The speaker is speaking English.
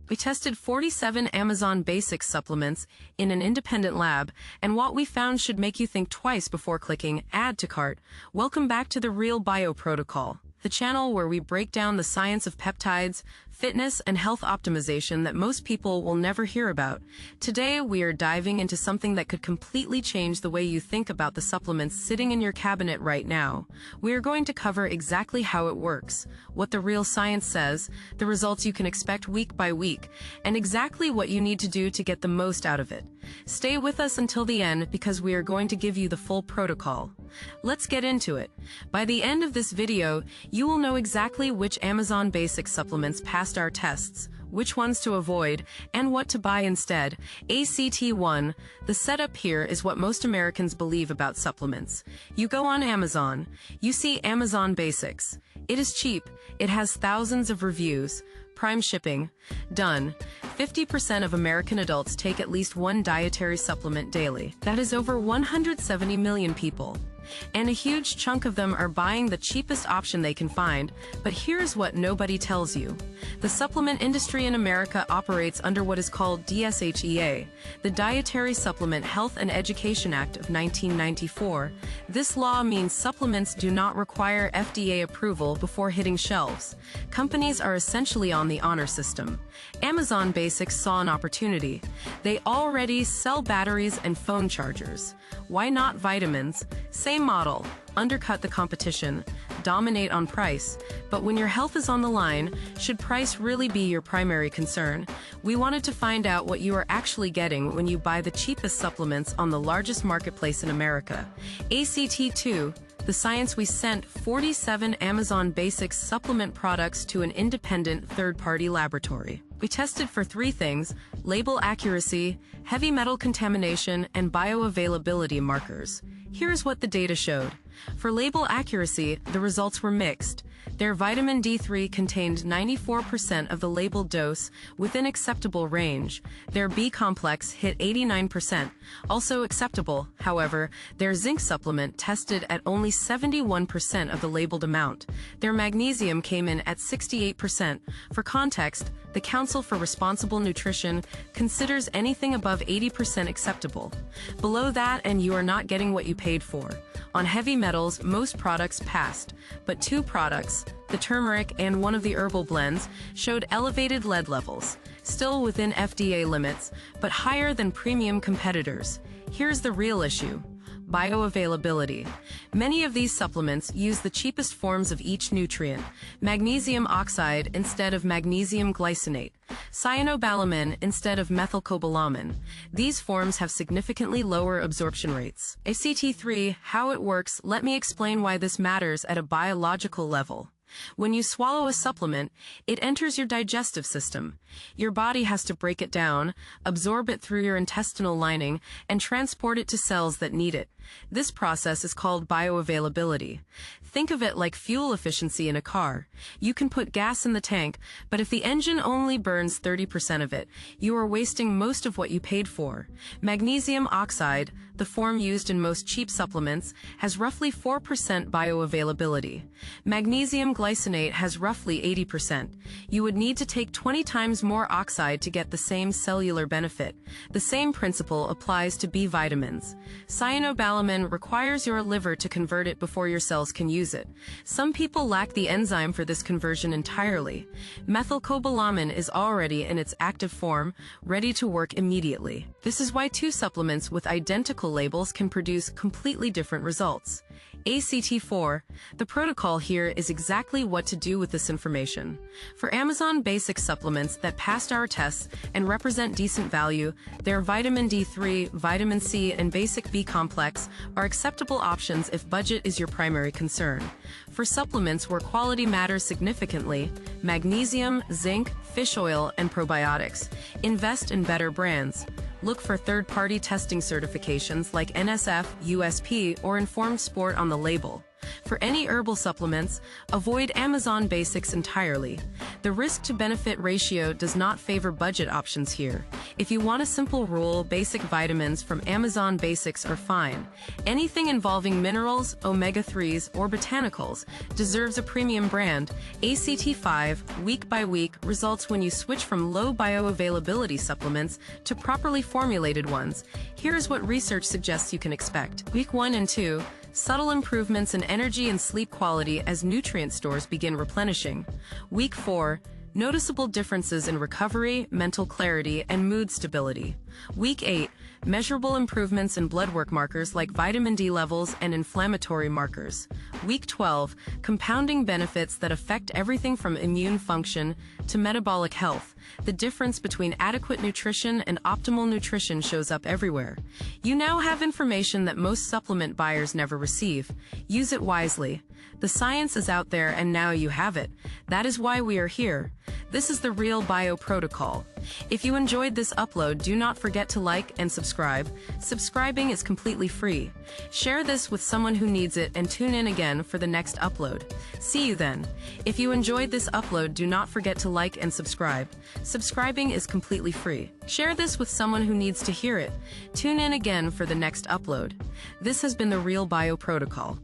We tested 47 Amazon Basics supplements in an independent lab, and what we found should make you think twice before clicking Add to Cart. Welcome back to the Real Bio Protocol, the channel where we break down the science of peptides, fitness, and health optimization that most people will never hear about. Today, we are diving into something that could completely change the way you think about the supplements sitting in your cabinet right now. We are going to cover exactly how it works, what the real science says, the results you can expect week by week, and exactly what you need to do to get the most out of it. Stay with us until the end because we are going to give you the full protocol. Let's get into it. By the end of this video, you will know exactly which Amazon Basics supplements passed our tests, which ones to avoid, and what to buy instead. ACT1. The setup here is what most Americans believe about supplements. You go on Amazon. You see Amazon Basics. It is cheap. It has thousands of reviews. Prime shipping. Done. 50% of American adults take at least one dietary supplement daily. That is over 170 million people. And a huge chunk of them are buying the cheapest option they can find. But here's what nobody tells you. The supplement industry in America operates under what is called DSHEA, the Dietary Supplement Health and Education Act of 1994. This law means supplements do not require FDA approval before hitting shelves. Companies are essentially on the honor system. Amazon Basics saw an opportunity. They already sell batteries and phone chargers. Why not vitamins? Same model, undercut the competition, dominate on price. But when your health is on the line, should price really be your primary concern? We wanted to find out what you are actually getting when you buy the cheapest supplements on the largest marketplace in America. ACT2. The science. We sent 47 Amazon Basics supplement products to an independent third-party laboratory. We tested for three things: label accuracy, heavy metal contamination, and bioavailability markers. Here's what the data showed. For label accuracy, the results were mixed. Their vitamin D3 contained 94% of the labeled dose within acceptable range. Their B complex hit 89%, also acceptable. However, their zinc supplement tested at only 71% of the labeled amount. Their magnesium came in at 68%. For context, the Council for Responsible Nutrition considers anything above 80% acceptable. Below that, and you are not getting what you paid for. On heavy metals, most products passed, but two products, the turmeric and one of the herbal blends, showed elevated lead levels, still within FDA limits, but higher than premium competitors. Here's the real issue: bioavailability. Many of these supplements use the cheapest forms of each nutrient: magnesium oxide instead of magnesium glycinate, cyanobalamin instead of methylcobalamin. These forms have significantly lower absorption rates. ACT3. How it works. Let me explain why this matters at a biological level. When you swallow a supplement, it enters your digestive system. Your body has to break it down, absorb it through your intestinal lining, and transport it to cells that need it. This process is called bioavailability. Think of it like fuel efficiency in a car. You can put gas in the tank, but if the engine only burns 30% of it, you are wasting most of what you paid for. Magnesium oxide, the form used in most cheap supplements, has roughly 4% bioavailability. Magnesium glycinate has roughly 80%. You would need to take 20 times more oxide to get the same cellular benefit. The same principle applies to B vitamins. Cyanobalamin requires your liver to convert it before your cells can use it. Some people lack the enzyme for this conversion entirely. Methylcobalamin is already in its active form, ready to work immediately. This is why two supplements with identical labels can produce completely different results. ACT4. The protocol here is exactly what to do with this information. For Amazon Basics supplements that passed our tests and represent decent value, their vitamin D3, vitamin C, and basic B complex are acceptable options if budget is your primary concern. For supplements where quality matters significantly, magnesium, zinc, fish oil, and probiotics, invest in better brands. Look for third-party testing certifications like NSF, USP, or Informed Sport on the label. For any herbal supplements, avoid Amazon Basics entirely. The risk-to-benefit ratio does not favor budget options here. If you want a simple rule, basic vitamins from Amazon Basics are fine. Anything involving minerals, omega-3s, or botanicals deserves a premium brand. ACT5, week by week, results when you switch from low bioavailability supplements to properly formulated ones. Here's what research suggests you can expect. Week 1 and 2, subtle improvements in energy and sleep quality as nutrient stores begin replenishing. Week 4, noticeable differences in recovery, mental clarity, and mood stability. Week 8, measurable improvements in blood work markers like vitamin D levels and inflammatory markers. Week 12, compounding benefits that affect everything from immune function to metabolic health. The difference between adequate nutrition and optimal nutrition shows up everywhere. You now have information that most supplement buyers never receive. Use it wisely. The science is out there and now you have it. That is why we are here. This is the Real Bio Protocol. If you enjoyed this upload, do not forget to like and subscribe. Subscribing is completely free. Share this with someone who needs it and tune in again for the next upload. See you then. If you enjoyed this upload, do not forget to like and subscribe. Subscribing is completely free. Share this with someone who needs to hear it. Tune in again for the next upload. This has been the Real Bio Protocol.